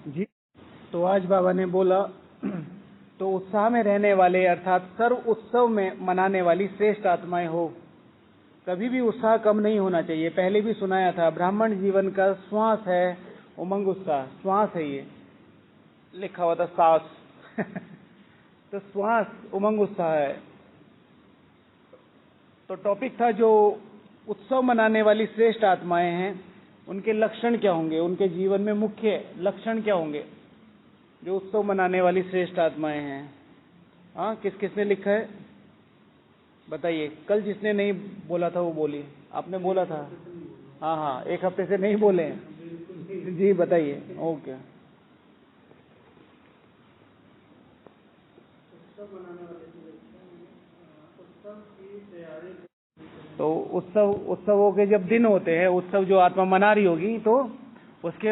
जी। तो आज बाबा ने बोला तो उत्साह में रहने वाले अर्थात सर्व उत्सव में मनाने वाली श्रेष्ठ आत्माएं हो। कभी भी उत्साह कम नहीं होना चाहिए। पहले भी सुनाया था, ब्राह्मण जीवन का श्वास है उमंग उत्साह। श्वास है, ये लिखा हुआ था सांस तो श्वास उमंग उत्साह है। तो टॉपिक था जो उत्सव मनाने वाली श्रेष्ठ आत्माएं हैं, उनके लक्षण क्या होंगे, उनके जीवन में मुख्य लक्षण क्या होंगे जो उत्सव मनाने वाली श्रेष्ठ आत्माएं हैं। हाँ, किस किसने लिखा है बताइए। कल जिसने नहीं बोला था वो बोलिए। आपने बोला था? हाँ हाँ, एक हफ्ते से नहीं बोले हैं जी, बताइए। ओके। तो उत्सवों के जब दिन होते हैं, उत्सव जो आत्मा मना रही होगी तो उसके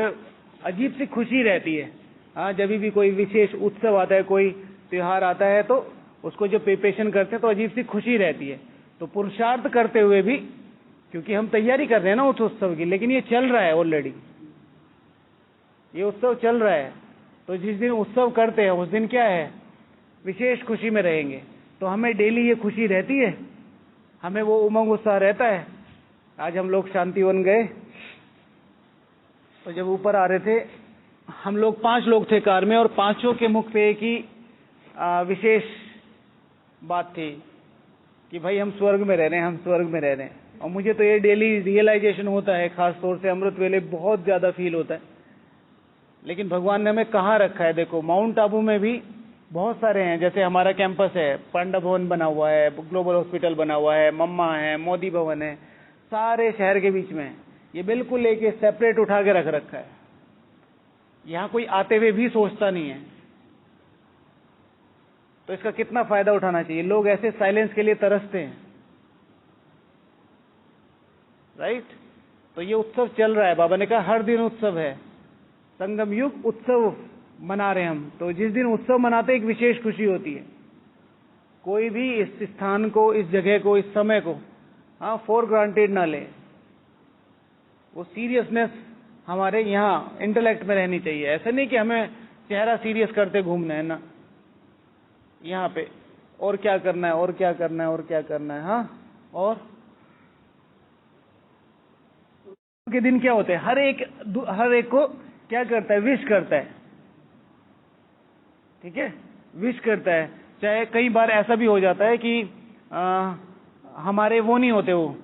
अजीब सी खुशी रहती है। हाँ, जब भी कोई विशेष उत्सव आता है, कोई त्योहार आता है तो उसको जो प्रिपरेशन करते हैं तो अजीब सी खुशी रहती है। तो पुरुषार्थ करते हुए भी, क्योंकि हम तैयारी कर रहे हैं ना उस उत्सव की, लेकिन ये चल रहा है ऑलरेडी, ये उत्सव चल रहा है। तो जिस दिन उत्सव करते हैं उस दिन क्या है, विशेष खुशी में रहेंगे। तो हमें डेली ये खुशी रहती है, हमें वो उमंग उत्साह रहता है। आज हम लोग शांतिवन गए तो जब ऊपर आ रहे थे, हम लोग 5 लोग थे कार में, और पांचों के मुख पे एक ही विशेष बात थी कि भाई हम स्वर्ग में रह रहे हैं, हम स्वर्ग में रह रहे हैं। और मुझे तो ये डेली रियलाइजेशन होता है, खास तौर से अमृत वेले बहुत ज्यादा फील होता है। लेकिन भगवान ने हमें कहाँ रखा है? देखो, माउंट आबू में भी बहुत सारे हैं। जैसे हमारा कैंपस है, पांडा भवन बना हुआ है, ग्लोबल हॉस्पिटल बना हुआ है, मम्मा है, मोदी भवन है, सारे शहर के बीच में। ये बिल्कुल एक सेपरेट उठा के रख रखा है। यहाँ कोई आते हुए भी सोचता नहीं है। तो इसका कितना फायदा उठाना चाहिए। लोग ऐसे साइलेंस के लिए तरसते हैं, राइट? तो ये उत्सव चल रहा है। बाबा ने कहा हर दिन उत्सव है, संगम युग उत्सव मना रहे हैं हम। तो जिस दिन उत्सव मनाते एक विशेष खुशी होती है। कोई भी इस स्थान को, इस जगह को, इस समय को फॉर ग्रांटेड ना ले। वो सीरियसनेस हमारे यहाँ इंटेलेक्ट में रहनी चाहिए। ऐसा नहीं कि हमें चेहरा सीरियस करते घूमना है ना, यहाँ पे और क्या करना है, और क्या करना है, और क्या करना है। हाँ, और के दिन क्या होते हैं, हर एक को क्या करता है, विश करता है। ठीक है, विश करता है। चाहे कई बार ऐसा भी हो जाता है कि हमारे वो नहीं होते, वो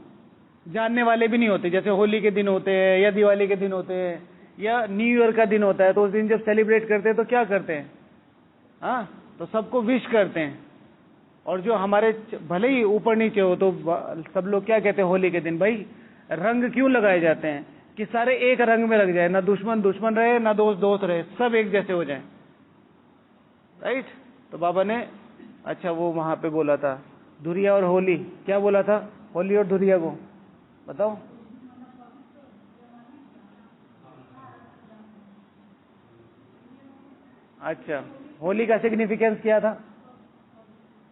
जानने वाले भी नहीं होते। जैसे होली के दिन होते हैं, या दिवाली के दिन होते हैं, या न्यू ईयर का दिन होता है। तो उस दिन जब सेलिब्रेट करते हैं तो क्या करते हैं? हाँ, तो सबको विश करते हैं। और जो हमारे भले ही ऊपर नीचे हो, तो सब लोग क्या कहते हैं होली के दिन, भाई रंग क्यों लगाए जाते हैं? कि सारे एक रंग में लग जाए, ना दुश्मन दुश्मन रहे, ना दोस्त दोस्त रहे, सब एक जैसे हो जाए, राइट? तो बाबा ने अच्छा वो वहां पे बोला था, धुरिया और होली। क्या बोला था होली और धुरिया को? बताओ। अच्छा, होली का सिग्निफिकेंस क्या था?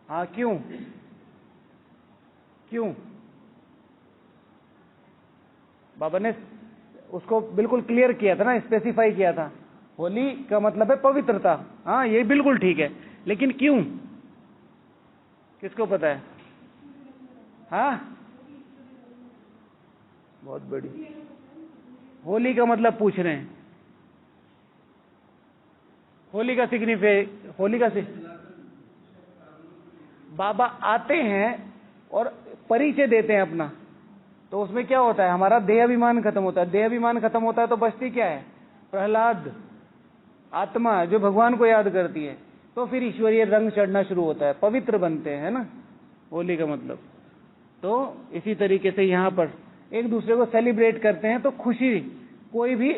हाँ, क्यों क्यों? बाबा ने उसको बिल्कुल क्लियर किया था ना, स्पेसिफाई किया था। होली का मतलब है पवित्रता। हाँ, ये बिल्कुल ठीक है, लेकिन क्यों? किसको पता है? हाँ, बहुत बड़ी। होली का मतलब पूछ रहे हैं। होली का बाबा आते हैं और परिचय देते हैं अपना। तो उसमें क्या होता है, हमारा देहाभिमान खत्म होता है। देहाभिमान खत्म होता है तो बचती क्या है? प्रहलाद, आत्मा जो भगवान को याद करती है। तो फिर ईश्वरीय रंग चढ़ना शुरू होता है, पवित्र बनते हैं, है ना, होली का मतलब। तो इसी तरीके से यहाँ पर एक दूसरे को सेलिब्रेट करते हैं तो खुशी, कोई भी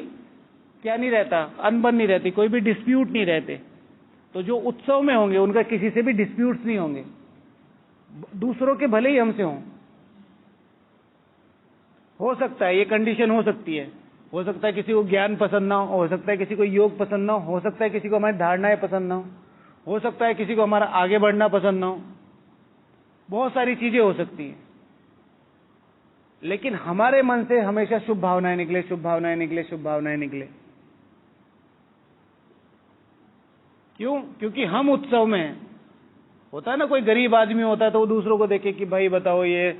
क्या नहीं रहता, अनबन नहीं रहती, कोई भी डिस्प्यूट नहीं रहते। तो जो उत्सव में होंगे उनका किसी से भी डिस्प्यूट्स नहीं होंगे, दूसरों के भले ही हमसे हों। हो सकता है ये कंडीशन हो सकती है, हो सकता है किसी को ज्ञान पसंद ना हो सकता है किसी को योग पसंद ना हो सकता है किसी को हमारी धारणाएं पसंद ना हो सकता है किसी को हमारा आगे बढ़ना पसंद ना हो, बहुत सारी चीजें हो सकती हैं। लेकिन हमारे मन से हमेशा शुभ भावनाएं निकले, शुभ भावनाएं निकले, शुभ भावनाएं निकले। क्यों? क्योंकि हम उत्सव में हैं। होता है ना, कोई गरीब आदमी होता है तो वो दूसरों को देखे कि भाई बताओ ये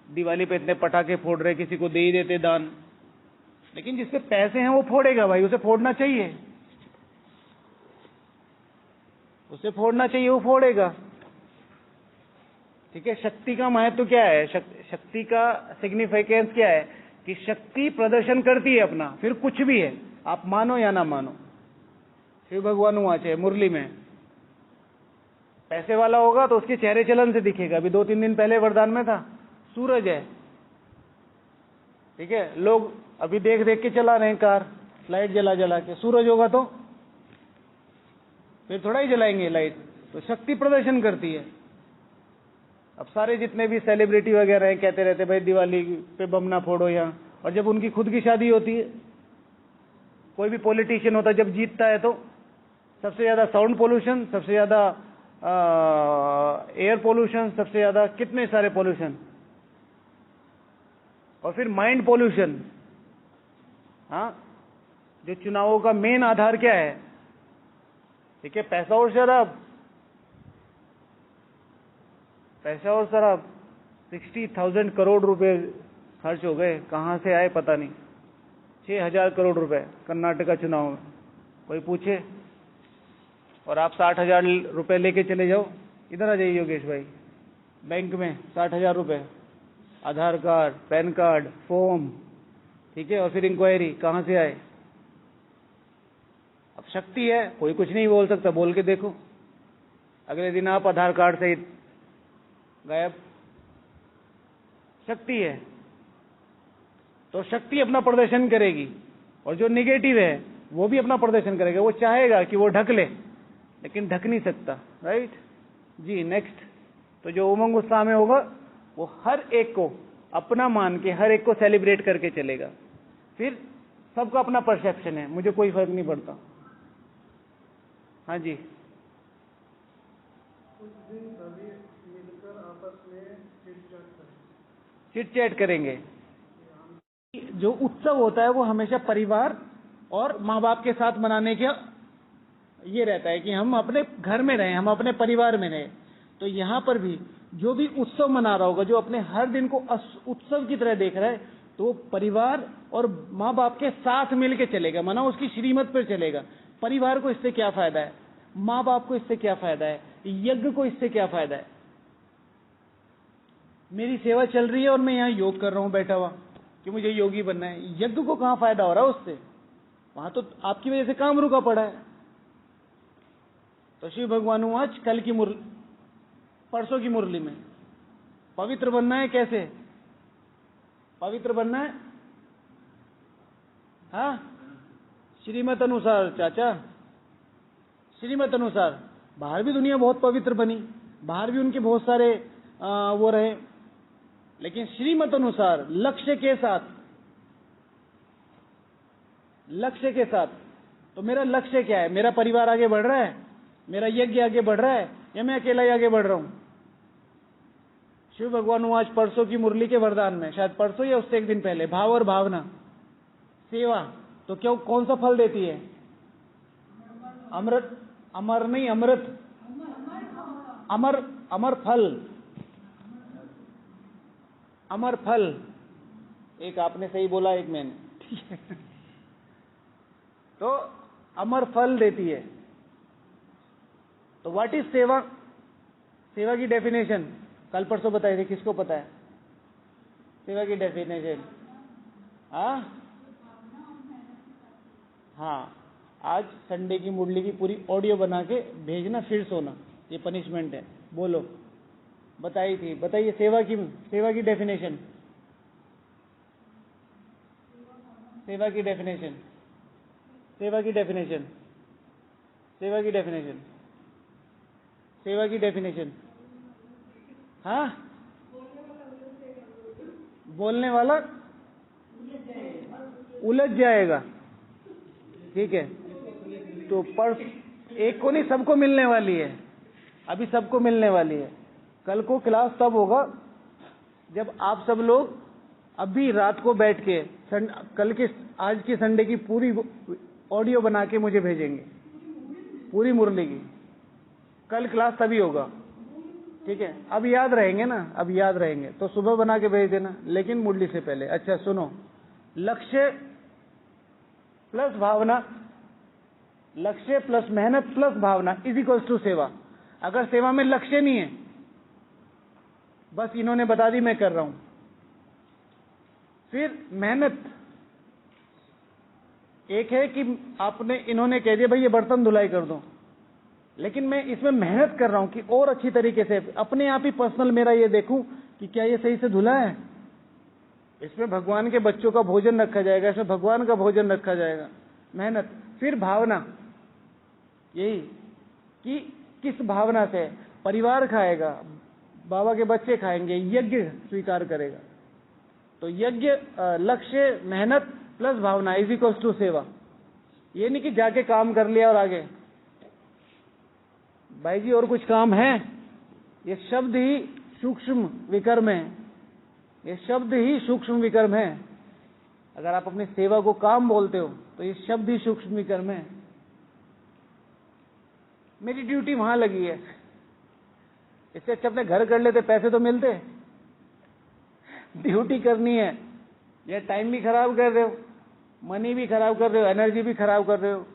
दिवाली पे इतने पटाखे फोड़ रहे, किसी को दे ही देते दान। लेकिन जिसके पैसे हैं वो फोड़ेगा भाई, उसे फोड़ना चाहिए, उसे फोड़ना चाहिए, वो फोड़ेगा। ठीक है। शक्ति का महत्व क्या है? शक्ति का सिग्निफिकेंस क्या है? कि शक्ति प्रदर्शन करती है अपना, फिर कुछ भी है, आप मानो या ना मानो। शिव भगवान वाच है मुरली में, पैसे वाला होगा तो उसके चेहरे चलन से दिखेगा। अभी 2-3 दिन पहले वरदान में था, सूरज है। ठीक है। लोग अभी देख देख के चला रहे हैं कार, लाइट जला जला के। सूरज होगा तो फिर थोड़ा ही जलाएंगे लाइट। तो शक्ति प्रदर्शन करती है। अब सारे जितने भी सेलिब्रिटी वगैरह हैं कहते रहते भाई दिवाली पे बम ना फोड़ो यहाँ, और जब उनकी खुद की शादी होती है, कोई भी पॉलिटिशियन होता है जब जीतता है तो सबसे ज्यादा साउंड पोल्यूशन, सबसे ज्यादा एयर पोल्यूशन, सबसे ज्यादा कितने सारे पोल्यूशन, और फिर माइंड पोल्यूशन। हाँ, जो चुनावों का मेन आधार क्या है? ठीक है, पैसा और शराब, पैसा और शराब। 60,000 करोड़ रुपए खर्च हो गए, कहां से आए पता नहीं। 6,000 करोड़ रुपए कर्नाटका चुनाव में, कोई पूछे? और आप 60,000 रुपए लेके चले जाओ, इधर आ जाइए योगेश भाई, बैंक में 60,000 रुपए, आधार कार्ड, पैन कार्ड, फॉर्म। ठीक है, और फिर इंक्वायरी, कहां से आए? अब शक्ति है, कोई कुछ नहीं बोल सकता, बोल के देखो, अगले दिन आप आधार कार्ड सहित गायब। शक्ति है तो शक्ति अपना प्रदर्शन करेगी, और जो निगेटिव है वो भी अपना प्रदर्शन करेगा। वो चाहेगा कि वो ढक ले, लेकिन ढक नहीं सकता। राइट जी। नेक्स्ट, तो जो उमंग उत्साह में होगा वो हर एक को अपना मान के, हर एक को सेलिब्रेट करके चलेगा। फिर सबका अपना परसेप्शन है, मुझे कोई फर्क नहीं पड़ता। हाँ जी। कुछ दिन सभी मिलकर आपस में चिट चैट करेंगे। जो उत्सव होता है वो हमेशा परिवार और माँ बाप के साथ मनाने का ये रहता है कि हम अपने घर में रहें, हम अपने परिवार में रहें। तो यहाँ पर भी जो भी उत्सव मना रहा होगा, जो अपने हर दिन को उत्सव की तरह देख रहा है, तो वो परिवार और माँ बाप के साथ मिलके चलेगा, माना उसकी श्रीमत पर चलेगा। परिवार को इससे क्या फायदा है, माँ बाप को इससे क्या फायदा है, यज्ञ को इससे क्या फायदा है? मेरी सेवा चल रही है और मैं यहाँ योग कर रहा हूं बैठा हुआ कि मुझे योगी बनना है, यज्ञ को कहां फायदा हो रहा है उससे? वहां तो आपकी वजह से काम रुका पड़ा है। तो शिव भगवान आज कल की परसों की मुरली में पवित्र बनना है। कैसे पवित्र बनना है? हाँ, श्रीमत अनुसार चाचा, श्रीमत अनुसार। बाहर भी दुनिया बहुत पवित्र बनी, बाहर भी उनके बहुत सारे वो रहे, लेकिन श्रीमत अनुसार लक्ष्य के साथ, लक्ष्य के साथ। तो मेरा लक्ष्य क्या है? मेरा परिवार आगे बढ़ रहा है, मेरा यज्ञ आगे बढ़ रहा है, या मैं अकेला ही आगे बढ़ रहा हूं? शिव भगवान आज परसों की मुरली के वरदान में, शायद परसों या उससे एक दिन पहले, भाव और भावना, सेवा, तो क्यों कौन सा फल देती है? अमृत, अमर नहीं, अमृत, अमर, अमर फल, अमर फल। एक आपने सही बोला, एक मैंने। तो अमर फल देती है। तो व्हाट इज सेवा? सेवा की डेफिनेशन कल परसों बताई थी, किसको पता है सेवा की डेफिनेशन? हाँ, आज संडे की मुरली की पूरी ऑडियो बना के भेजना, फिर सोना, ये पनिशमेंट है। बोलो, बताई थी, बताइए सेवा की डेफिनेशन, सेवा की डेफिनेशन, सेवा की डेफिनेशन, सेवा की डेफिनेशन, सेवा की डेफिनेशन। हाँ, बोलने वाला उलझ जाएगा। ठीक है, तो पर एक को नहीं, सबको मिलने वाली है, अभी सबको मिलने वाली है। कल को क्लास तब होगा जब आप सब लोग अभी रात को बैठ के कल के, आज की संडे की पूरी ऑडियो बना के मुझे भेजेंगे। पूरी मुरली की। कल क्लास तभी होगा, ठीक है? अब याद रहेंगे ना, अब याद रहेंगे तो सुबह बना के भेज देना, लेकिन मुरली से पहले। अच्छा सुनो, लक्ष्य प्लस भावना, लक्ष्य प्लस मेहनत प्लस भावना इज इक्वल्स टू सेवा। अगर सेवा में लक्ष्य नहीं है, बस इन्होंने बता दी मैं कर रहा हूं, फिर मेहनत एक है कि आपने इन्होंने कह दिया भाई ये बर्तन धुलाई कर दो, लेकिन मैं इसमें मेहनत कर रहा हूं कि और अच्छी तरीके से अपने आप ही पर्सनल मेरा ये देखूं कि क्या ये सही से धुला है, इसमें भगवान के बच्चों का भोजन रखा जाएगा, इसमें भगवान का भोजन रखा जाएगा। मेहनत, फिर भावना, यही कि किस भावना से परिवार खाएगा, बाबा के बच्चे खाएंगे, यज्ञ स्वीकार करेगा। तो यज्ञ, लक्ष्य, मेहनत प्लस भावना इज इक्वल्स टू सेवा। ये नहीं कि जाके काम कर लिया और आगे भाई जी और कुछ काम है। ये शब्द ही सूक्ष्म विकर्म है, ये शब्द ही सूक्ष्म विकर्म है। अगर आप अपनी सेवा को काम बोलते हो तो ये शब्द ही सूक्ष्म विकर्म है। मेरी ड्यूटी वहां लगी है, इससे अच्छा अपने घर कर लेते, पैसे तो मिलते। ड्यूटी करनी है, ये टाइम भी खराब कर रहे हो, मनी भी खराब कर रहे हो, एनर्जी भी खराब कर रहे हो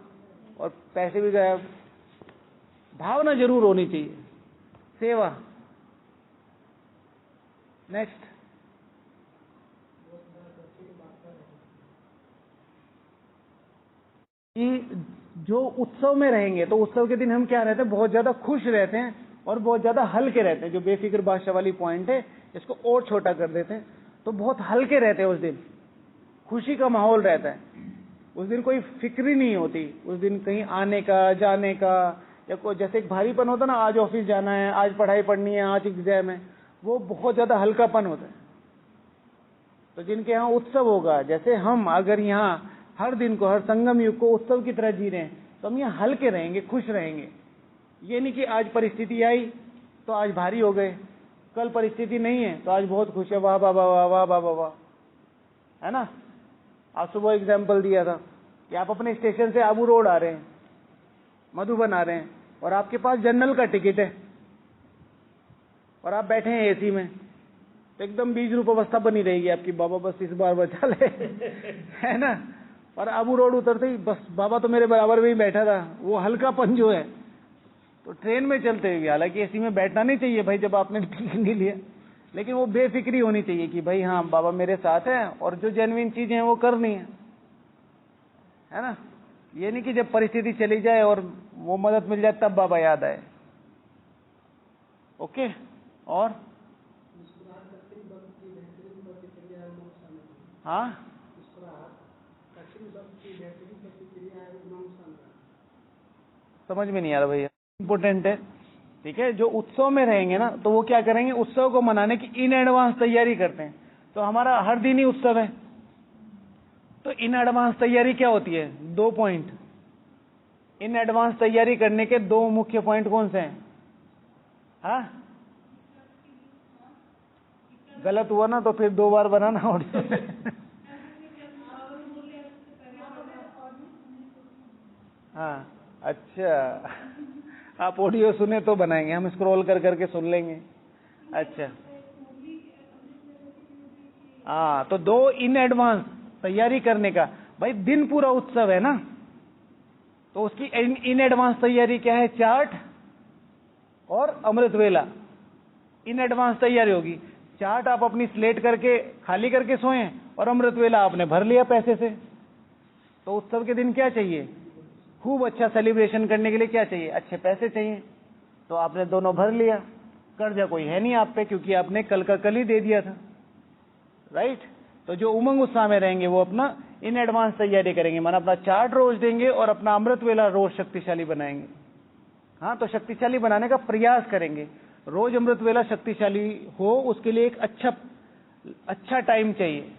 और पैसे भी गायब। भावना जरूर होनी चाहिए। सेवा। नेक्स्ट, कि जो उत्सव में रहेंगे तो उत्सव के दिन हम क्या रहते हैं, बहुत ज्यादा खुश रहते हैं और बहुत ज्यादा हल्के रहते हैं। जो बेफिक्र बादशाह वाली पॉइंट है, इसको और छोटा कर देते हैं तो बहुत हल्के रहते हैं। उस दिन खुशी का माहौल रहता है, उस दिन कोई फिक्र ही नहीं होती। उस दिन कहीं आने का, जाने का, या कोई जैसे एक भारीपन होता ना, आज ऑफिस जाना है, आज पढ़ाई पढ़नी है, आज एग्जाम है, वो बहुत ज्यादा हल्कापन होता है। तो जिनके यहाँ उत्सव होगा, जैसे हम अगर यहाँ हर दिन को, हर संगम युग को उत्सव की तरह जी रहे हैं, तो हम यहाँ हल्के रहेंगे, खुश रहेंगे। ये नहीं कि आज परिस्थिति आई तो आज भारी हो गए, कल परिस्थिति नहीं है तो आज बहुत खुश है, वाह वाह वाह वाह वाह वाह वाह वाह, है ना? आज सुबह एग्जाम्पल दिया था कि आप अपने स्टेशन से आबू रोड आ रहे हैं, मधुबन आ रहे हैं, और आपके पास जनरल का टिकट है और आप बैठे हैं एसी में, तो एकदम 20 रूप अवस्था बनी रहेगी आपकी, बाबा बस इस बार बचा ले, है ना? और आबू रोड उतरते ही बस बाबा तो मेरे बराबर में ही बैठा था। वो हल्कापन जो है, तो ट्रेन में चलते हुए, हालांकि एसी में बैठना नहीं चाहिए भाई जब आपने टिकट नहीं लिया, लेकिन वो बेफिक्री होनी चाहिए कि भाई हाँ बाबा मेरे साथ है और जो जेन्युइन चीजें हैं वो करनी है ना? ये नहीं कि जब परिस्थिति चली जाए और वो मदद मिल जाए तब बाबा याद आए। ओके, और हाँ, समझ में नहीं आ रहा भैया, इंपॉर्टेंट है। ठीक है, जो उत्सव में रहेंगे ना तो वो क्या करेंगे, उत्सव को मनाने की इन एडवांस तैयारी करते हैं। तो हमारा हर दिन ही उत्सव है, तो इन एडवांस तैयारी क्या होती है? 2 पॉइंट। इन एडवांस तैयारी करने के 2 मुख्य पॉइंट कौन से हैं? हाँ, गलत हुआ ना तो फिर 2 बार बनाना ऑडियो। हाँ, अच्छा, आप ऑडियो सुने तो बनाएंगे, हम स्क्रॉल कर करके सुन लेंगे। अच्छा, हाँ, तो 2 इन एडवांस तैयारी करने का। भाई दिन पूरा उत्सव है ना, तो उसकी इन एडवांस तैयारी क्या है? चार्ट और अमृत वेला। इन एडवांस तैयारी होगी। चार्ट आप अपनी स्लेट करके खाली करके सोएं और अमृत वेला आपने भर लिया पैसे से। तो उत्सव के दिन क्या चाहिए? खूब अच्छा सेलिब्रेशन करने के लिए क्या चाहिए? अच्छे पैसे चाहिए। तो आपने दोनों भर लिया, कर्जा कोई है नहीं आप पे क्योंकि आपने कल का कल ही दे दिया था, राइट? तो जो उमंग उत्साह में रहेंगे वो अपना इन एडवांस तैयारी करेंगे, माना अपना चार्ट रोज देंगे और अपना अमृत वेला रोज शक्तिशाली बनाएंगे। हाँ, तो शक्तिशाली बनाने का प्रयास करेंगे। रोज अमृत वेला शक्तिशाली हो उसके लिए एक अच्छा टाइम चाहिए,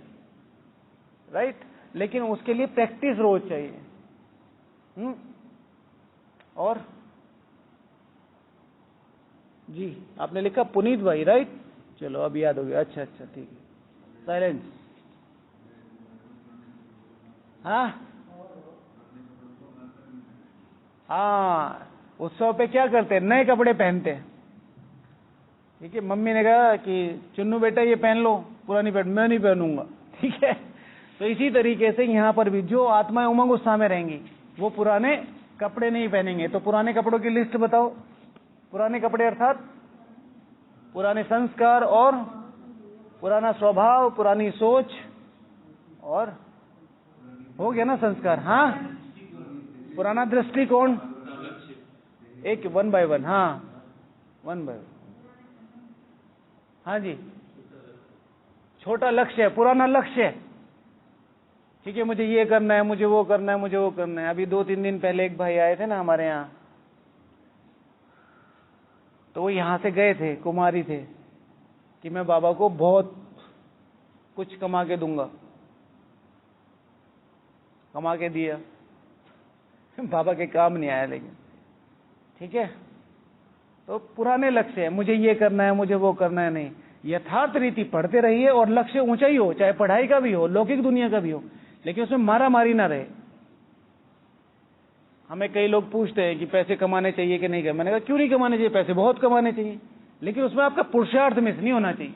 राइट? लेकिन उसके लिए प्रैक्टिस रोज चाहिए। और जी आपने लिखा पुनीत भाई, राइट? चलो अब याद हो गया। अच्छा अच्छा, ठीक है, साइलेंस। हाँ, हाँ, उत्सव पे क्या करते हैं, नए कपड़े पहनते हैं। ठीक है, मम्मी ने कहा कि चुन्नू बेटा ये पहन लो, पुरानी पहन, मैं नहीं पहनूंगा। ठीक है, तो इसी तरीके से यहाँ पर भी जो आत्माएं उमंग उत्साह में रहेंगी वो पुराने कपड़े नहीं पहनेंगे। तो पुराने कपड़ों की लिस्ट बताओ। पुराने कपड़े अर्थात पुराने संस्कार और पुराना स्वभाव, पुरानी सोच, और हो गया ना संस्कार। हाँ, पुराना दृष्टिकोण, एक 1 बाय 1। हाँ, 1 बाय 1। हाँ जी, छोटा लक्ष्य है, पुराना लक्ष्य है। ठीक है, मुझे ये करना है, मुझे वो करना है, मुझे वो करना है। अभी 2-3 दिन पहले एक भाई आए थे ना हमारे यहाँ, तो वो यहाँ से गए थे, कुमारी थे, कि मैं बाबा को बहुत कुछ कमा के दूंगा। कमा के दिया, बाबा के काम नहीं आया लेकिन। ठीक है, तो पुराने लक्ष्य है, मुझे ये करना है, मुझे वो करना है। नहीं, यथार्थ रीति पढ़ते रहिए और लक्ष्य ऊंचा ही हो, चाहे पढ़ाई का भी हो, लौकिक दुनिया का भी हो, लेकिन उसमें मारा मारी ना रहे। हमें कई लोग पूछते हैं कि पैसे कमाने चाहिए कि नहीं कमाने। मैंने कहा क्यों नहीं कमाने चाहिए, पैसे बहुत कमाने चाहिए, लेकिन उसमें आपका पुरुषार्थ मिस नहीं होना चाहिए।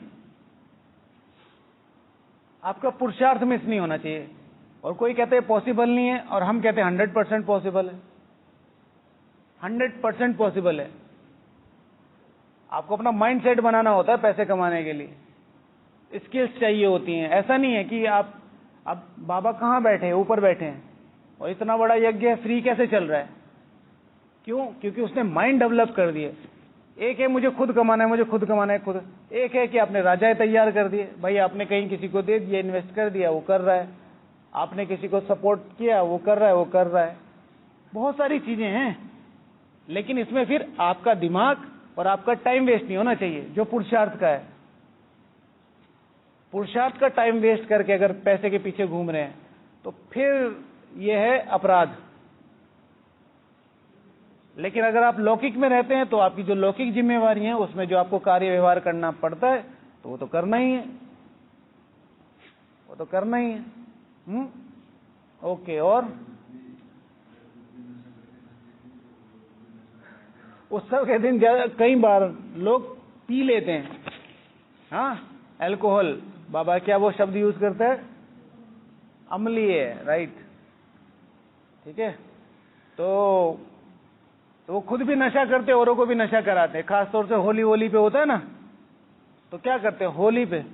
आपका पुरुषार्थ मिस नहीं होना चाहिए। और कोई कहते हैं पॉसिबल नहीं है, और हम कहते हैं 100% पॉसिबल है। 100% पॉसिबल है। आपको अपना माइंड सेट बनाना होता है पैसे कमाने के लिए, स्किल्स चाहिए होती हैं। ऐसा नहीं है कि आप, अब बाबा कहाँ बैठे हैं, ऊपर बैठे हैं, और इतना बड़ा यज्ञ फ्री कैसे चल रहा है। क्यों? क्योंकि उसने माइंड डेवलप कर दिए। एक है मुझे खुद कमाना है, मुझे खुद कमाना है, खुद। एक है कि आपने राजाएं तैयार कर दिए, भाई आपने कहीं किसी को दे दिया, इन्वेस्ट कर दिया, वो कर रहा है। आपने किसी को सपोर्ट किया, वो कर रहा है, वो कर रहा है। बहुत सारी चीजें हैं, लेकिन इसमें फिर आपका दिमाग और आपका टाइम वेस्ट नहीं होना चाहिए, जो पुरुषार्थ का है। पुरुषार्थ का टाइम वेस्ट करके अगर पैसे के पीछे घूम रहे हैं तो फिर यह है अपराध। लेकिन अगर आप लौकिक में रहते हैं तो आपकी जो लौकिक जिम्मेवारी है, उसमें जो आपको कार्य व्यवहार करना पड़ता है, तो वो तो करना ही है, वो तो करना ही है। ओके। और उत्सव के दिन कई बार लोग पी लेते हैं। हाँ, अल्कोहल, बाबा क्या वो शब्द यूज करता है, अम्लीय है, राइट। ठीक है, तो वो खुद भी नशा करते, औरों को भी नशा कराते हैं। खासतौर से होली पे होता है ना, तो क्या करते हैं होली पे,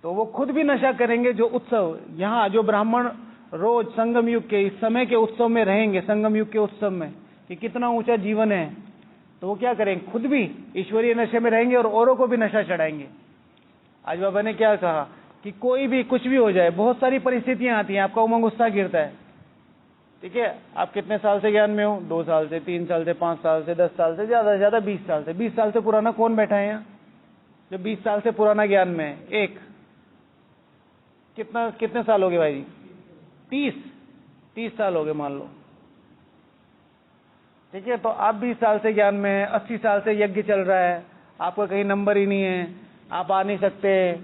तो वो खुद भी नशा करेंगे। जो उत्सव यहाँ, जो ब्राह्मण रोज संगम युग के इस समय के उत्सव में रहेंगे, संगम युग के उत्सव में, कि कितना ऊंचा जीवन है, तो वो क्या करेंगे, खुद भी ईश्वरीय नशे में रहेंगे और औरों को भी नशा चढ़ाएंगे। आज बाबा ने क्या कहा कि कोई भी कुछ भी हो जाए, बहुत सारी परिस्थितियां आती हैं, आपका उमंग उत्साह गिरता है। ठीक है, आप कितने साल से ज्ञान में हो, 2 साल से, 3 साल से, 5 साल से, 10 साल से, ज्यादा से ज्यादा 20 साल से। 20 साल से पुराना कौन बैठा है यहाँ, जो 20 साल से पुराना ज्ञान में है? एक, कितने साल हो गए भाई जी? 30 साल हो गए मान लो। ठीक है, तो आप 20 साल से ज्ञान में है, 80 साल से यज्ञ चल रहा है, आपका कहीं नंबर ही नहीं है, आप आ नहीं सकते।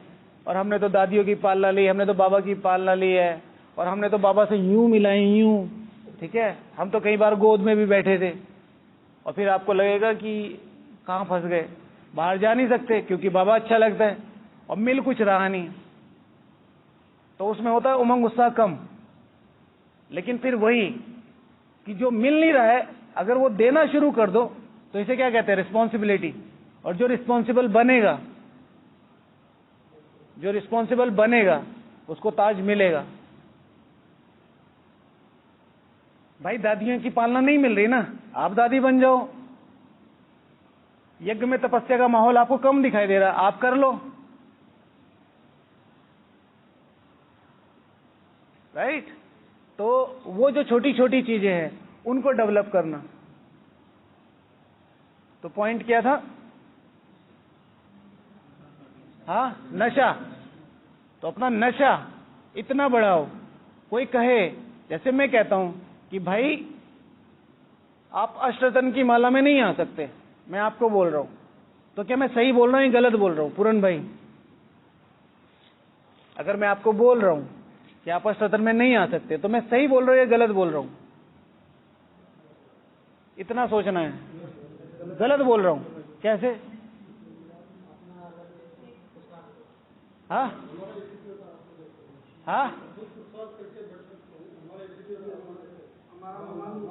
और हमने तो दादियों की पालना ली, हमने तो बाबा की पालना ली है, और हमने तो बाबा से यूं मिलाए, यूं। ठीक है, हम तो कई बार गोद में भी बैठे थे। और फिर आपको लगेगा कि कहाँ फंस गए, बाहर जा नहीं सकते क्योंकि बाबा अच्छा लगता है, और मिल कुछ रहा नहीं, तो उसमें होता है उमंग उत्साह कम। लेकिन फिर वही कि जो मिल नहीं रहा है, अगर वो देना शुरू कर दो, तो इसे क्या कहते हैं, रिस्पॉन्सिबिलिटी। और जो रिस्पॉन्सिबल बनेगा उसको ताज मिलेगा। भाई दादियों की पालना नहीं मिल रही ना, आप दादी बन जाओ। यज्ञ में तपस्या का माहौल आपको कम दिखाई दे रहा, आप कर लो, राइट। तो वो जो छोटी छोटी चीजें हैं उनको डेवलप करना। तो पॉइंट क्या था? हाँ, नशा। तो अपना नशा इतना बढ़ाओ। कोई कहे, जैसे मैं कहता हूं कि भाई आप अष्टरत्न की माला में नहीं आ सकते, मैं आपको बोल रहा हूं, तो क्या मैं सही बोल रहा हूं या गलत बोल रहा हूं पूरन भाई? अगर मैं आपको बोल रहा हूं कि आप अष्टरत्न में नहीं आ सकते, तो मैं सही बोल रहा हूं या गलत बोल रहा हूं? इतना सोचना है। गलत बोल रहा हूं कैसे? हाँ हाँ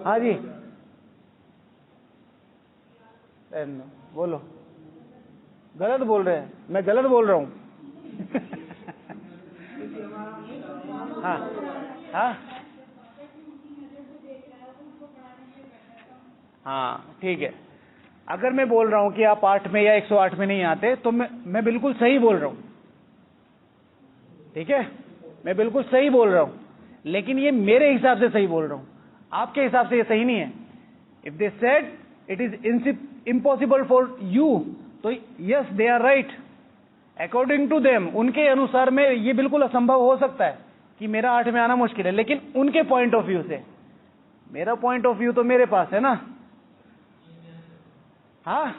हाँ जी, बोलो। गलत बोल रहे हैं, मैं गलत बोल रहा हूँ। हाँ हाँ हाँ, ठीक है। अगर मैं बोल रहा हूं कि आप 8 में या 108 में नहीं आते, तो मैं बिल्कुल सही बोल रहा हूं, ठीक है? मैं बिल्कुल सही बोल रहा हूं, लेकिन ये मेरे हिसाब से सही बोल रहा हूं, आपके हिसाब से ये सही नहीं है। If they said it is impossible for you, तो yes they are right according to them. उनके अनुसार में ये बिल्कुल असंभव हो सकता है कि मेरा 8 में आना मुश्किल है, लेकिन उनके पॉइंट ऑफ व्यू से, मेरा पॉइंट ऑफ व्यू तो मेरे पास है ना। हाँ,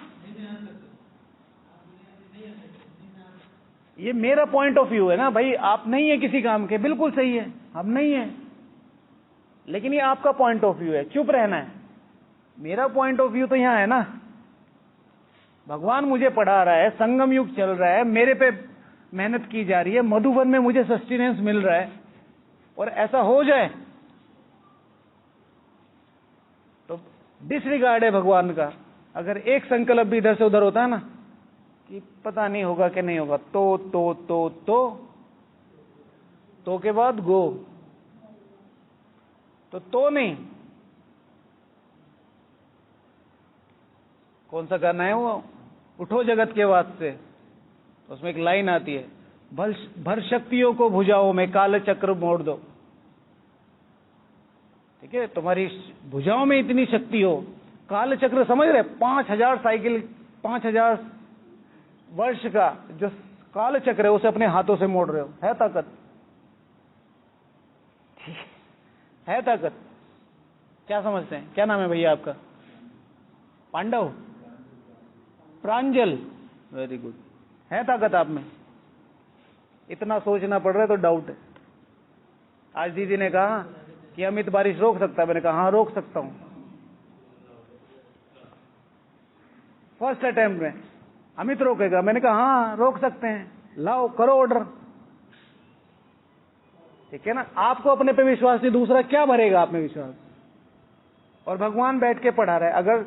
ये मेरा पॉइंट ऑफ व्यू है ना भाई। आप नहीं है किसी काम के, बिल्कुल सही है, हम नहीं है, लेकिन ये आपका पॉइंट ऑफ व्यू है, चुप रहना है। मेरा पॉइंट ऑफ व्यू तो यहां है ना, भगवान मुझे पढ़ा रहा है, संगम युग चल रहा है, मेरे पे मेहनत की जा रही है, मधुबन में मुझे सस्टेनेंस मिल रहा है, और ऐसा हो जाए तो डिसरिगार्ड है भगवान का। अगर एक संकल्प भी इधर से उधर होता है ना कि पता नहीं होगा कि नहीं होगा, तो के बाद गो, तो नहीं। कौन सा गाना है वो, उठो जगत के वास्ते, तो उसमें एक लाइन आती है, भर शक्तियों को भुजाओं में काल चक्र मोड़ दो। ठीक है, तुम्हारी भुजाओं में इतनी शक्ति हो, काल चक्र समझ रहे, 5000 साइकिल, 5000 वर्ष का जो काल चक्र है, उसे अपने हाथों से मोड़ रहे हो, है ताकत? है ताकत? क्या समझते हैं? क्या नाम है भैया आपका? पांडव, प्रांजल, वेरी गुड। है ताकत आप में? इतना सोचना पड़ रहा है तो डाउट है। आज दीदी ने कहा कि अमित बारिश रोक सकता है, मैंने कहा हाँ रोक सकता हूं। फर्स्ट अटेम्प्ट में अमित रोकेगा, मैंने कहा हाँ रोक सकते हैं, लाओ करो ऑर्डर। ठीक है ना, आपको अपने पे विश्वास नहीं, दूसरा क्या भरेगा आप में विश्वास? और भगवान बैठ के पढ़ा रहा है। अगर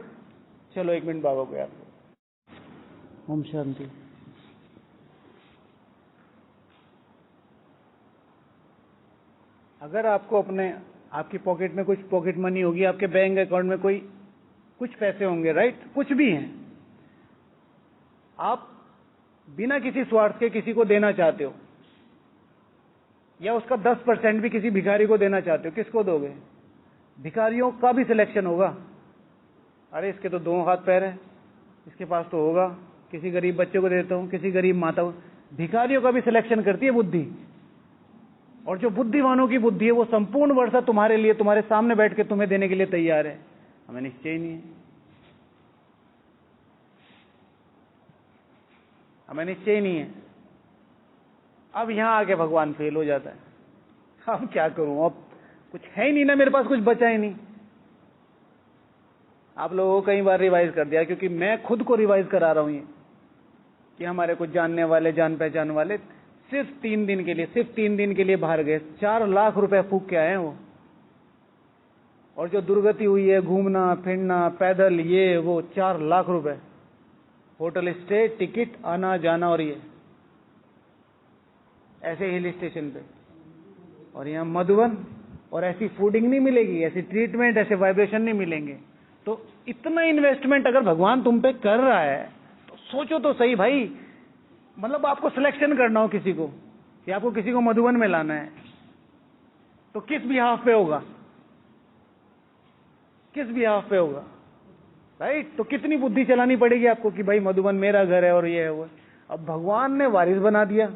चलो 1 मिनट बाबा को याद करो। ओम शांति। अगर आपको अपने, आपकी पॉकेट में कुछ पॉकेट मनी होगी, आपके बैंक अकाउंट में कुछ पैसे होंगे, राइट, कुछ भी हैं, आप बिना किसी स्वार्थ के किसी को देना चाहते हो, या उसका 10% भी किसी भिखारी को देना चाहते हो, किसको दोगे? भिखारियों का भी सिलेक्शन होगा। अरे इसके तो 2 हाथ पैर है, इसके पास तो होगा, किसी गरीब बच्चे को देता हूं, किसी गरीब माता को। भिखारियों का भी सिलेक्शन करती है बुद्धि, और जो बुद्धिमानों की बुद्धि है वो संपूर्ण वर्षा तुम्हारे लिए, तुम्हारे सामने बैठ के तुम्हें देने के लिए तैयार है। हमें निश्चय नहीं है, हमें निश्चय नहीं है। अब यहां आके भगवान फेल हो जाता है। अब क्या करूं, अब कुछ है ही नहीं ना, मेरे पास कुछ बचा ही नहीं। आप लोगों को कई बार रिवाइज कर दिया, क्योंकि मैं खुद को रिवाइज करा रहा हूं ये, कि हमारे कुछ जानने वाले, जान पहचान वाले सिर्फ 3 दिन के लिए बाहर गए, 4 लाख रुपए फूक के आए हैं वो। और जो दुर्गति हुई है, घूमना फिरना पैदल, ये वो, 4 लाख रुपए, होटल स्टे, टिकट, आना जाना, और ये ऐसे हिल स्टेशन पे, और यहाँ मधुबन, और ऐसी फूडिंग नहीं मिलेगी, ऐसी ट्रीटमेंट, ऐसे वाइब्रेशन नहीं मिलेंगे। तो इतना इन्वेस्टमेंट अगर भगवान तुम पे कर रहा है, तो सोचो तो सही भाई। मतलब आपको सिलेक्शन करना हो किसी को, कि आपको किसी को मधुबन में लाना है, तो किस बिहाफ पे होगा? किस बिहाफ पे होगा, राइट? तो कितनी बुद्धि चलानी पड़ेगी आपको कि भाई मधुबन मेरा घर है और ये है वो। अब भगवान ने वारिस बना दिया,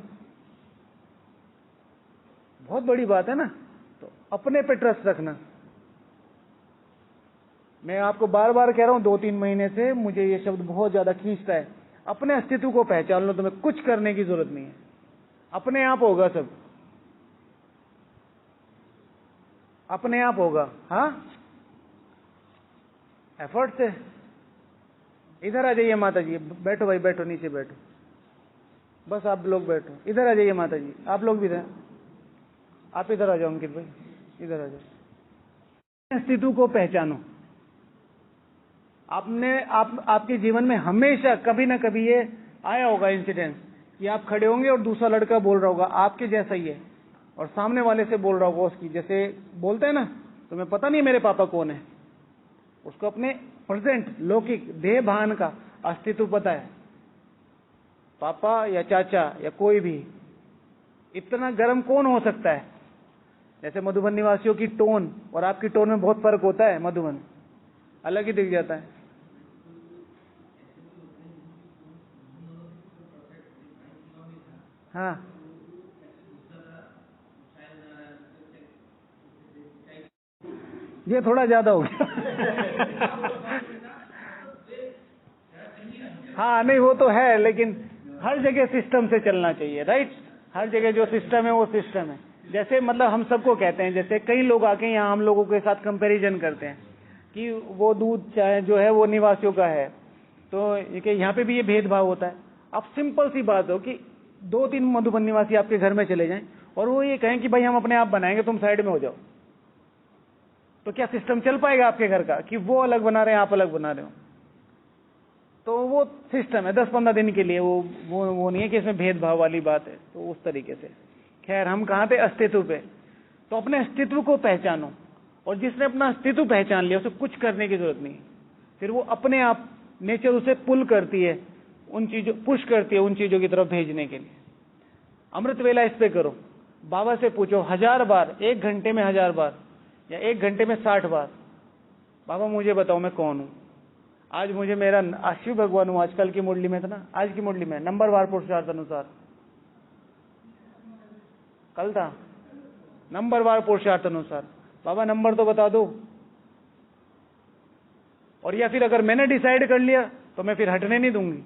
बहुत बड़ी बात है ना। तो अपने पे ट्रस्ट रखना। मैं आपको बार बार कह रहा हूं, 2-3 महीने से मुझे ये शब्द बहुत ज्यादा खींचता है। अपने अस्तित्व को पहचान लो, तुम्हें कुछ करने की जरूरत नहीं है, अपने आप होगा सब, अपने आप होगा। हाँ, एफर्ट से। इधर आ जाइए माता जी, बैठो भाई, बैठो, नीचे बैठो, बस आप लोग बैठो। इधर आ जाइए माता जी, आप लोग भी इधर, आप इधर आ जाओ अंकित भाई, इधर आ जाओ। अस्तित्व को पहचानो। आपके जीवन में हमेशा कभी ना कभी ये आया होगा इंसिडेंस कि आप खड़े होंगे और दूसरा लड़का बोल रहा होगा आपके जैसा ही है, और सामने वाले से बोल रहा होगा उसकी, जैसे बोलते हैं ना, तुम्हें पता नहीं मेरे पापा कौन है, उसको अपने प्रेजेंट लौकिक देह भान का अस्तित्व पता है। पापा या चाचा या कोई भी, इतना गर्म कौन हो सकता है? जैसे मधुबन निवासियों की टोन और आपकी टोन में बहुत फर्क होता है, मधुबन अलग ही दिख जाता है। हाँ, ये थोड़ा ज्यादा हो गया। हाँ नहीं, वो तो है, लेकिन हर जगह सिस्टम से चलना चाहिए, राइट? हर जगह जो सिस्टम है वो सिस्टम है। जैसे मतलब हम सबको कहते हैं, जैसे कई लोग आके यहाँ हम लोगों के साथ कंपैरिजन करते हैं कि वो दूध चाहे जो है वो निवासियों का है, तो यहाँ पे भी ये भेदभाव होता है। अब सिंपल सी बात हो कि 2-3 मधुबन निवासी आपके घर में चले जाएं और वो ये कहें कि भाई हम अपने आप बनाएंगे, तुम साइड में हो जाओ, तो क्या सिस्टम चल पाएगा आपके घर का कि वो अलग बना रहे हैं, आप अलग बना रहे हो? तो वो सिस्टम है 10-15 दिन के लिए, वो नहीं है कि इसमें भेदभाव वाली बात है। तो उस तरीके से, खैर हम कहाँ थे? अस्तित्व पे। तो अपने अस्तित्व को पहचानो, और जिसने अपना अस्तित्व पहचान लिया उसे कुछ करने की जरूरत नहीं, फिर वो अपने आप नेचर उसे पुल करती है, उन चीजों पुश करती है उन चीजों की तरफ भेजने के लिए। अमृत वेला इस पे करो, बाबा से पूछो 1000 बार, 1 घंटे में 1000 बार या 1 घंटे में 60 बार, बाबा मुझे बताओ मैं कौन हूं? आज मुझे मेरा शिव भगवान हूं, आजकल की मुरली में था ना, आज की मुरली में नंबरवार पुरुषार्थ अनुसार, कल था नंबरवार पुरुषार्थ अनुसार, बाबा नंबर तो बता दो। और या फिर अगर मैंने डिसाइड कर लिया तो मैं फिर हटने नहीं दूंगी,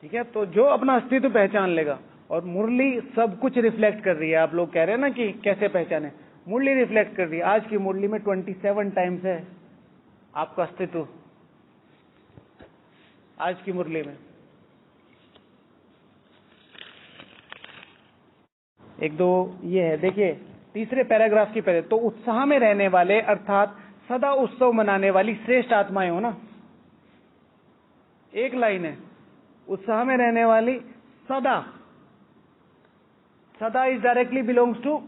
ठीक है? तो जो अपना अस्तित्व पहचान लेगा, और मुरली सब कुछ रिफ्लेक्ट कर रही है। आप लोग कह रहे हैं ना कि कैसे पहचाने, मुरली रिफ्लेक्ट कर रही है। आज की मुरली में 27 टाइम्स है आपका अस्तित्व, आज की मुरली में। 1-2 ये है, देखिए तीसरे पैराग्राफ की पहले, तो उत्साह में रहने वाले अर्थात सदा उत्सव मनाने वाली श्रेष्ठ आत्माएं हो ना, एक लाइन है, उत्साह में रहने वाली सदा। सदा इज डायरेक्टली बिलोंग्स टू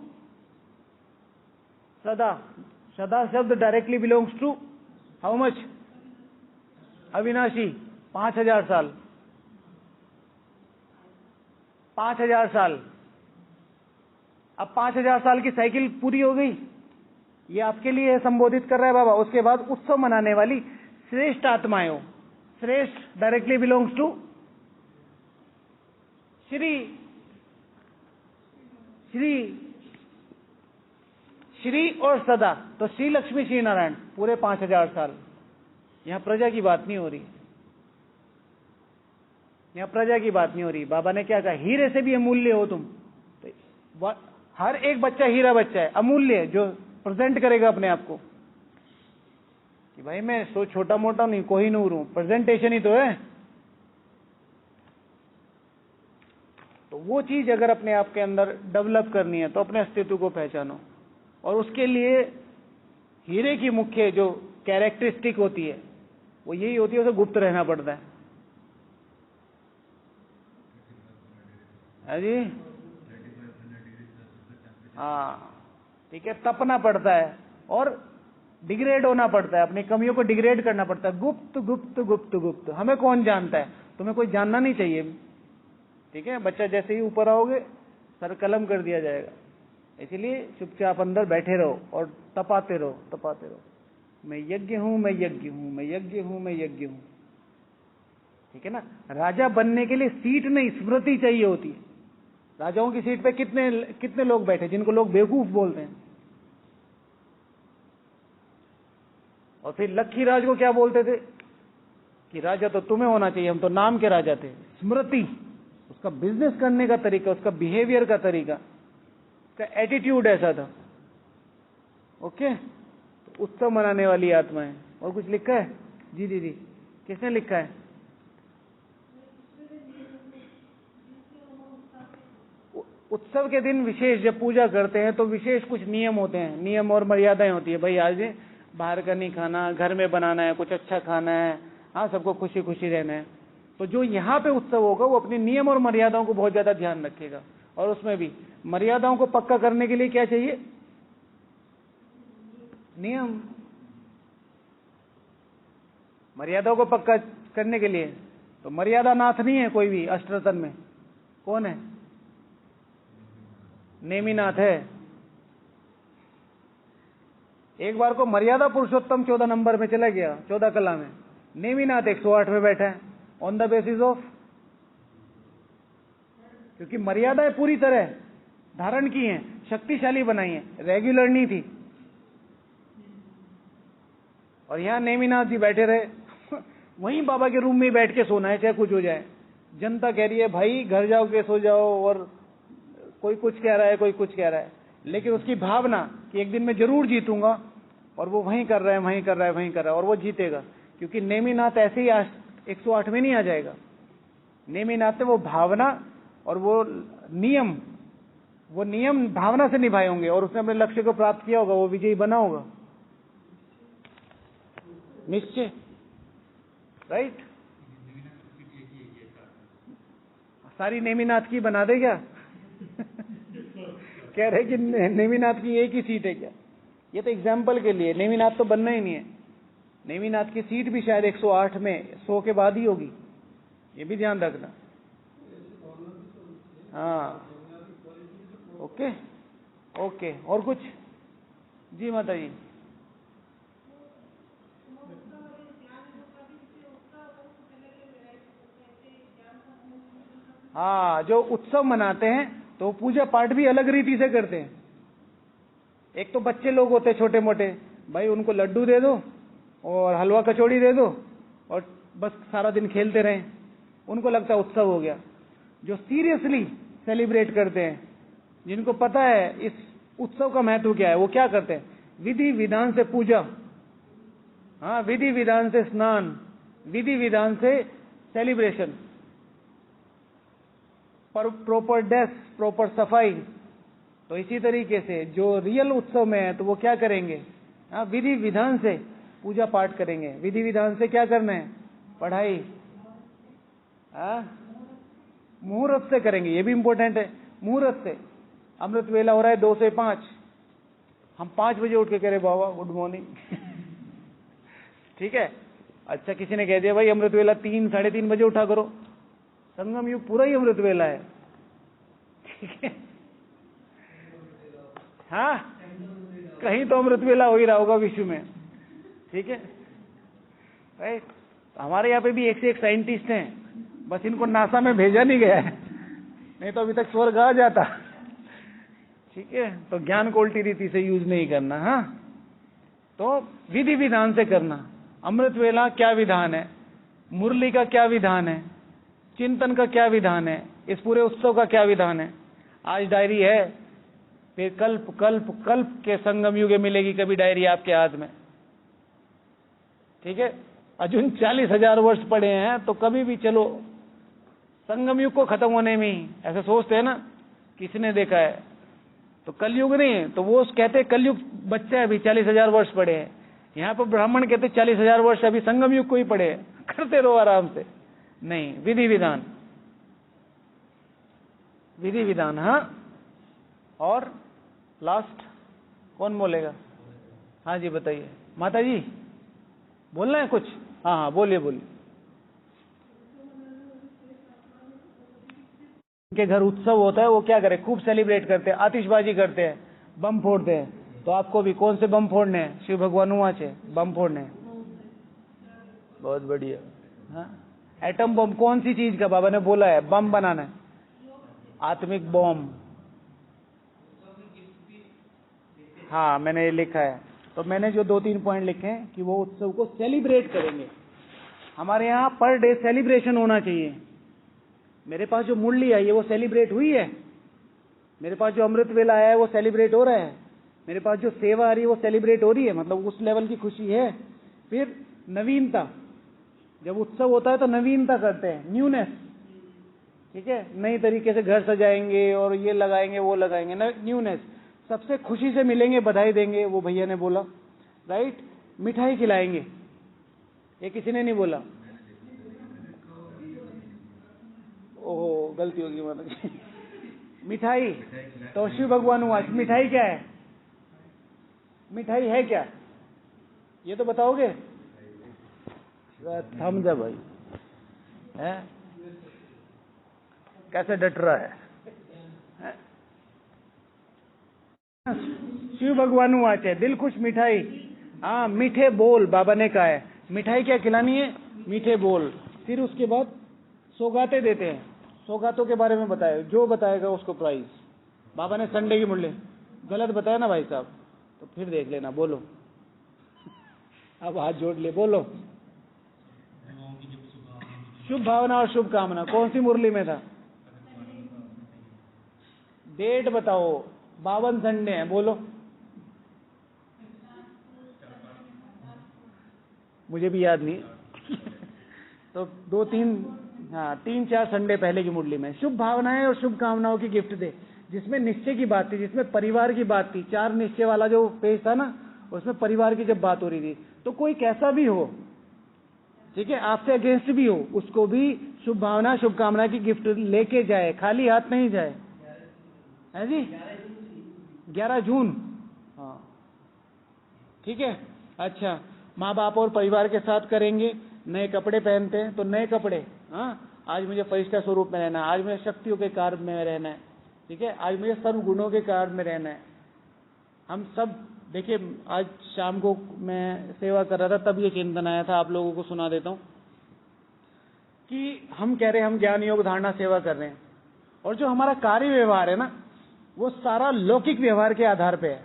सदा। सदा शब्द directly belongs to how much? अविनाशी, 5000 साल। 5000 साल। अब 5000 साल की साइकिल पूरी हो गई, ये आपके लिए संबोधित कर रहा है बाबा। उसके बाद उत्सव मनाने वाली श्रेष्ठ आत्माएं हो। श्रेष्ठ directly belongs to Shri. Shri Shri और सदा, तो श्री लक्ष्मी श्री नारायण पूरे 5000 साल। यहां प्रजा की बात नहीं हो रही, यहां प्रजा की बात नहीं हो रही। बाबा ने क्या कहा? हीरे से भी अमूल्य हो तुम। तो हर एक बच्चा हीरा बच्चा है, अमूल्य, जो प्रेजेंट करेगा अपने आप को कि भाई मैं सो छोटा मोटा नहीं, कोहिनूर हूं, प्रेजेंटेशन ही तो है। तो वो चीज अगर अपने आप के अंदर डेवलप करनी है तो अपने अस्तित्व को पहचानो, और उसके लिए हीरे की मुख्य जो कैरेक्टरिस्टिक होती है वो यही होती है, उसे गुप्त रहना पड़ता है जी। हाँ ठीक है, तपना पड़ता है और डिग्रेड होना पड़ता है, अपनी कमियों को डिग्रेड करना पड़ता है। गुप्त गुप्त गुप्त गुप्त, हमें कौन जानता है? तुम्हें कोई जानना नहीं चाहिए, ठीक है? बच्चा जैसे ही ऊपर आओगे सर कलम कर दिया जाएगा, इसलिए चुपचाप अंदर बैठे रहो और तपाते रहो, तपाते रहो। मैं यज्ञ हूं, मैं यज्ञ हूं, मैं यज्ञ हूं, मैं यज्ञ हूं, ठीक है ना? राजा बनने के लिए सीट नहीं, स्मृति चाहिए होती है। राजाओं की सीट पे कितने लोग बैठे जिनको लोग बेवकूफ बोलते हैं। और फिर लक्ष्मी राज को क्या बोलते थे कि राजा तो तुम्हें होना चाहिए, हम तो नाम के राजा थे। स्मृति, उसका बिजनेस करने का तरीका, उसका बिहेवियर का तरीका, उसका एटीट्यूड ऐसा था। ओके, उत्सव मनाने वाली आत्माएं। और कुछ लिखा है? जी दीदी, किसने लिखा है? उत्सव के दिन विशेष जब पूजा करते हैं तो विशेष कुछ नियम होते हैं, नियम और मर्यादाएं होती है। भाई आज बाहर का नहीं खाना, घर में बनाना है, कुछ अच्छा खाना है, हाँ सबको खुशी खुशी रहना है। तो जो यहाँ पे उत्सव होगा वो अपने नियम और मर्यादाओं को बहुत ज्यादा ध्यान रखेगा। और उसमें भी मर्यादाओं को पक्का करने के लिए क्या चाहिए? नियम। मर्यादाओं को पक्का करने के लिए तो मर्यादा नाथ नहीं है कोई भी अष्टरतन में। कौन है? नेमिनाथ है। एक बार को मर्यादा पुरुषोत्तम 14 नंबर में चला गया, 14 कला में। नेमिनाथ 108 में बैठा है। ऑन द बेसिस ऑफ, क्योंकि मर्यादाएं पूरी तरह धारण की हैं, शक्तिशाली बनाई हैं, रेगुलर नहीं थी। और यहां नेमिनाथ जी बैठे रहे वहीं बाबा के रूम में बैठ के सोना है, चाहे कुछ हो जाए। जनता कह रही है भाई घर जाओ के सो जाओ, और कोई कुछ कह रहा है, कोई कुछ कह रहा है, लेकिन उसकी भावना कि एक दिन मैं जरूर जीतूंगा, और वो वहीं कर रहा है, वहीं कर रहा है, वहीं कर रहा है, और वो जीतेगा। क्योंकि नेमिनाथ ऐसे ही 108 में नहीं आ जाएगा। नेमिनाथ ने वो भावना और वो नियम भावना से निभाए होंगे, और उसने अपने लक्ष्य को प्राप्त किया होगा, वो विजयी बना होगा। निश्चय, राइट? सारी नेमिनाथ की बना दे क्या? कह रहे कि नेमिनाथ की एक ही सीट है क्या? ये तो एग्जाम्पल के लिए, नेमिनाथ तो बनना ही नहीं है। नेमिनाथ की सीट भी शायद 108 में 100 के बाद ही होगी, ये भी ध्यान रखना। हाँ, ओके ओके। और कुछ? जी माता जी। हाँ, जो उत्सव मनाते हैं तो पूजा पाठ भी अलग रीति से करते हैं। एक तो बच्चे लोग होते हैं छोटे मोटे, भाई उनको लड्डू दे दो और हलवा कचौड़ी दे दो और बस सारा दिन खेलते रहें, उनको लगता है उत्सव हो गया। जो सीरियसली सेलिब्रेट करते हैं, जिनको पता है इस उत्सव का महत्व क्या है, वो क्या करते हैं? विधि विधान से पूजा, हाँ, विधि विधान से स्नान, विधि विधान से सेलिब्रेशन, प्रॉपर ड्रेस, प्रॉपर सफाई। तो इसी तरीके से जो रियल उत्सव में है तो वो क्या करेंगे? हाँ, विधि विधान से पूजा पाठ करेंगे। विधि विधान से क्या करना है? पढ़ाई, मुहूर्त से करेंगे, ये भी इंपॉर्टेंट है। मुहूर्त से अमृत वेला हो रहा है 2 से 5, हम 5 बजे उठ के कह रहे बाबा गुड मॉर्निंग ठीक है। अच्छा, किसी ने कह दिया भाई अमृत वेला 3, 3:30 बजे उठा करो, संगम युग पूरा ही अमृत वेला है, ठीक है। हाँ, कहीं तो अमृत वेला हो ही रहा होगा विश्व में, ठीक है। राइट, हमारे यहाँ पे भी एक से एक साइंटिस्ट हैं, बस इनको नासा में भेजा नहीं गया है, नहीं तो अभी तक स्वर्ग आ जाता, ठीक है। तो ज्ञान को उल्टी रीति से यूज नहीं करना। हाँ, तो विधि विधान से करना। अमृत वेला क्या विधान है, मुरली का क्या विधान है, चिंतन का क्या विधान है, इस पूरे उत्सव का क्या विधान है। आज डायरी है, फिर कल्प कल्प कल्प के संगम युगे मिलेगी कभी डायरी आपके हाथ में, ठीक है। अजुन 40,000 वर्ष पड़े हैं, तो कभी भी चलो संगम युग को खत्म होने में ही ऐसा सोचते हैं ना, किसने देखा है, तो कलयुग नहीं, तो वो कहते हैं कलयुग बच्चा है, अभी 40,000 वर्ष पड़े हैं। यहाँ पर ब्राह्मण कहते 40,000 वर्ष अभी संगम युग को ही पड़े हैं, करते रहो आराम से। नहीं, विधि विधान, विधि विधान। हाँ, और लास्ट कौन बोलेगा? हाँ जी बताइए माता जी, बोलना है कुछ? हाँ हाँ बोलिए बोलिए। उनके घर उत्सव होता है, वो क्या करे, खूब सेलिब्रेट करते हैं, आतिशबाजी करते हैं, बम फोड़ते हैं। तो आपको भी कौन से बम फोड़ने हैं? शिव भगवान वहां से बम फोड़ने हैं, बहुत बढ़िया। हाँ, एटम बम कौन सी चीज का बाबा ने बोला है बम बनाना है? आत्मिक बम। हाँ, मैंने ये लिखा है। तो मैंने जो 2-3 पॉइंट लिखे हैं कि वो उत्सव को सेलिब्रेट करेंगे। हमारे यहाँ पर डे सेलिब्रेशन होना चाहिए। मेरे पास जो मुरली आई है वो सेलिब्रेट हुई है, मेरे पास जो अमृत वेला आया है वो सेलिब्रेट हो रहा है, मेरे पास जो सेवा आ रही है वो सेलिब्रेट हो रही है, मतलब उस लेवल की खुशी है। फिर नवीनता, जब उत्सव होता है तो नवीनता करते हैं, न्यूनेस, ठीक है, नई तरीके से घर सजाएंगे और ये लगाएंगे वो लगाएंगे, न्यूनेस। सबसे खुशी से मिलेंगे, बधाई देंगे, वो भैया ने बोला, राइट। मिठाई खिलाएंगे, ये किसी ने नहीं बोला, ओहो गलती होगी मतलब मिठाई तो शिव भगवान हुआ। मिठाई क्या है, मिठाई है क्या, ये तो बताओगे? थम जा भाई, है कैसे डट रहा है? शिव भगवान हुआ है, दिल खुश मिठाई। हाँ, मीठे बोल बाबा ने कहा है, मिठाई क्या खिलानी है, मीठे बोल। फिर उसके बाद सौगातें देते हैं, सौगातों के बारे में बताए, जो बताएगा उसको प्राइज। बाबा ने संडे की मूल्य गलत बताया ना भाई साहब, तो फिर देख लेना, बोलो अब हाथ जोड़ ले, बोलो। शुभ भावना और शुभ कामना कौन सी मुरली में था? डेट बताओ, 52 संडे हैं, बोलो। मुझे भी याद नहीं तो 2-3, हाँ 3-4 संडे पहले की मुरली में शुभ भावनाएं और शुभ कामनाओं की गिफ्ट दे, जिसमें निश्चय की बात थी, जिसमें परिवार की बात थी। 4 निश्चय वाला जो पेज था ना, उसमें परिवार की जब बात हो रही थी, तो कोई कैसा भी हो, ठीक है, आपसे अगेंस्ट भी हो, उसको भी शुभ भावना शुभ कामना की गिफ्ट लेके जाए, खाली हाथ नहीं जाए, है जी। 11 जून, हाँ ठीक है। अच्छा, माँ बाप और परिवार के साथ करेंगे। नए कपड़े पहनते हैं तो नए कपड़े, हाँ आज मुझे परिष्ठा स्वरूप में रहना है, आज मुझे शक्तियों के कार्य में रहना है, ठीक है, आज मुझे सर्व गुणों के कार्य में रहना है। हम सब देखिए, आज शाम को मैं सेवा कर रहा था, तब ये चिंतन आया था, आप लोगों को सुना देता हूँ कि हम कह रहे हैं हम ज्ञान योग धारणा सेवा कर रहे हैं, और जो हमारा कार्य व्यवहार है ना, वो सारा लौकिक व्यवहार के आधार पे है,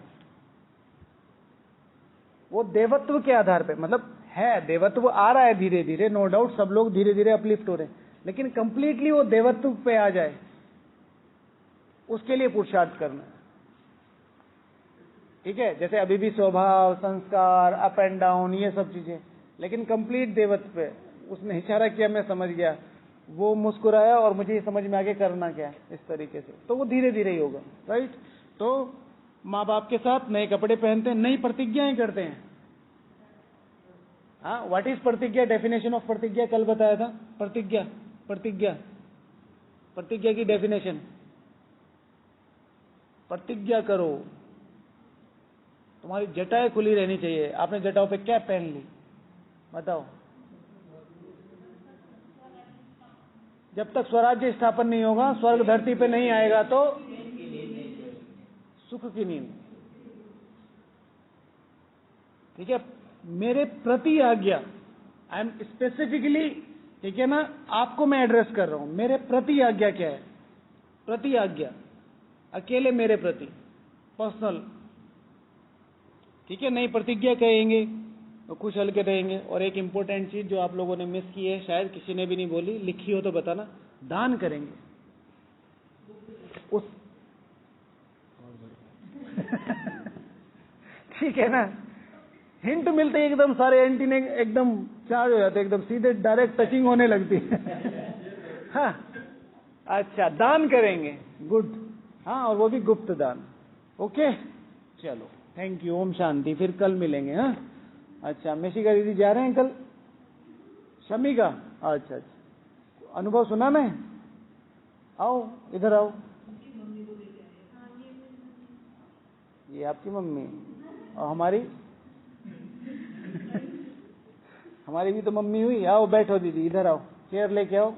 वो देवत्व के आधार पे, मतलब है देवत्व आ रहा है धीरे धीरे, नो डाउट, सब लोग धीरे धीरे अपलिफ्ट हो रहे हैं, लेकिन कंप्लीटली वो देवत्व पे आ जाए, उसके लिए पुरुषार्थ करना है, ठीक है। जैसे अभी भी स्वभाव, संस्कार, अप एंड डाउन, ये सब चीजें, लेकिन कंप्लीट देवत्व पे। उसने इशारा किया, मैं समझ गया, वो मुस्कुराया और मुझे ये समझ में आ गया करना क्या है, इस तरीके से, तो वो धीरे धीरे ही होगा, राइट। तो माँ बाप के साथ नए कपड़े पहनते हैं, नई प्रतिज्ञाएं करते हैं। हाँ, व्हाट इज प्रतिज्ञा, डेफिनेशन ऑफ प्रतिज्ञा कल बताया था। प्रतिज्ञा, प्रतिज्ञा, प्रतिज्ञा की डेफिनेशन, प्रतिज्ञा करो, तुम्हारी जटाएं खुली रहनी चाहिए। आपने जटाओं पे क्या पहन ली, बताओ? जब तक स्वराज्य स्थापन नहीं होगा, स्वर्ग धरती पे नहीं आएगा, तो सुख की नींद, ठीक है। मेरे प्रति आज्ञा, आई एम स्पेसिफिकली, ठीक है ना, आपको मैं एड्रेस कर रहा हूं, मेरे प्रति आज्ञा क्या है? प्रति आज्ञा, अकेले मेरे प्रति, पर्सनल, ठीक है। नई प्रतिज्ञा कहेंगे तो खुश हल्के रहेंगे। और एक इंपॉर्टेंट चीज जो आप लोगों ने मिस की है, शायद किसी ने भी नहीं बोली, लिखी हो तो बताना, दान करेंगे उस ठीक है ना, हिंट मिलते ही एकदम सारे एंटीने एकदम चार्ज हो जाते, एकदम सीधे डायरेक्ट टचिंग होने लगती है हाँ, अच्छा, दान करेंगे, गुड, हाँ, और वो भी गुप्त दान, ओके। चलो, थैंक यू, ओम शांति, फिर कल मिलेंगे। हाँ, अच्छा, मेशिका दीदी जा रहे हैं कल, शमी का, अच्छा अच्छा, अनुभव सुना मैं, आओ इधर आओ, ये आपकी मम्मी, और हमारी हमारी भी तो मम्मी हुई। आओ बैठो दीदी, इधर आओ, चेयर लेके आओ,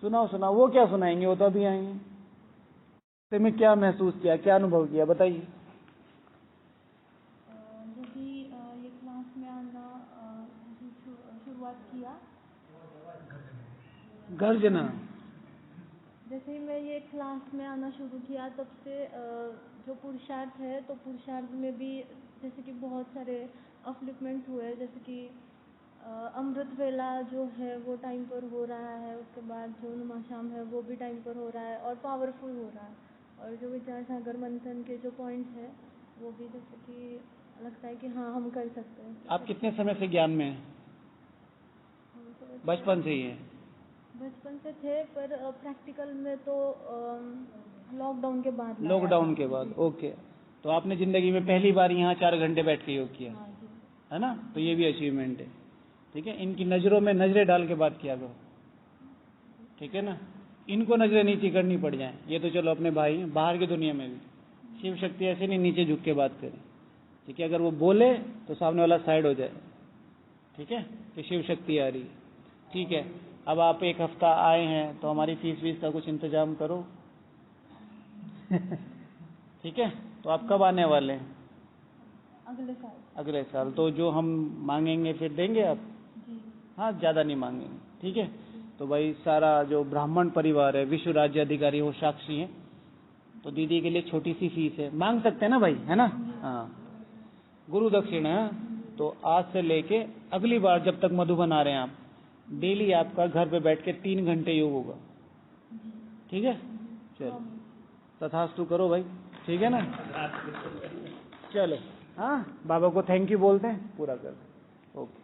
सुनाओ सुनाओ। वो क्या सुनाएंगे, वो तो अभी आएंगे। तुम्हें क्या महसूस किया, क्या अनुभव किया, बताइए। ये क्लास में आना शुरुआत किया, गर्जना, जैसे ही मैं ये क्लास में आना शुरू किया, तब से जो पुरुषार्थ है, तो पुरुषार्थ में भी जैसे कि बहुत सारे अपलिफ्टमेंट्स हुए, जैसे कि अमृत वेला जो है वो टाइम पर हो रहा है, उसके बाद जो नुमा शाम है वो भी टाइम पर हो रहा है और पावरफुल हो रहा है, और जो विचार सागर मंथन के जो पॉइंट्स है वो भी जैसे कि लगता है कि हाँ हम कर सकते हैं। आप कितने समय से ज्ञान में हैं? हम तो बचपन से ही है? बचपन से थे, पर प्रैक्टिकल में तो लॉकडाउन के बाद लाया लॉकडाउन था। के बाद, ओके। तो आपने जिंदगी में पहली बार यहाँ 4 घंटे बैठ के योग किया, हाँ जी। है ना? तो ये भी अचीवमेंट है, ठीक है। इनकी नज़रों में नजरें डाल के बात किया करो, ठीक है ना? इनको नजरें नीचे करनी पड़ जाए, ये तो चलो अपने भाई हैं, बाहर की दुनिया में भी शिव शक्ति ऐसे नहीं नीचे झुक के बात करें, ठीक है। अगर वो बोले तो सामने वाला साइड हो जाए, ठीक है, कि शिव शक्ति आ रही है, ठीक है। अब आप 1 हफ्ता आए हैं तो हमारी फीस वीस का कुछ इंतजाम करो ठीक है। तो आप कब आने वाले हैं? अगले साल। अगले साल। तो जो हम मांगेंगे फिर देंगे आप? जी। हाँ, ज़्यादा नहीं मांगेंगे, ठीक है। तो भाई सारा जो ब्राह्मण परिवार है, विश्व राज्य अधिकारी वो साक्षी हैं, तो दीदी के लिए छोटी सी फीस है, मांग सकते हैं ना भाई, है ना? हाँ, गुरु दक्षिणा। तो आज से लेके अगली बार जब तक मधुबन आ रहे हैं आप, डेली आपका घर पे बैठ के 3 घंटे योग होगा, ठीक है। चलो तथास्तु करो भाई, ठीक है ना? चलो, हाँ, बाबा को थैंक यू बोलते हैं, पूरा कर, ओके।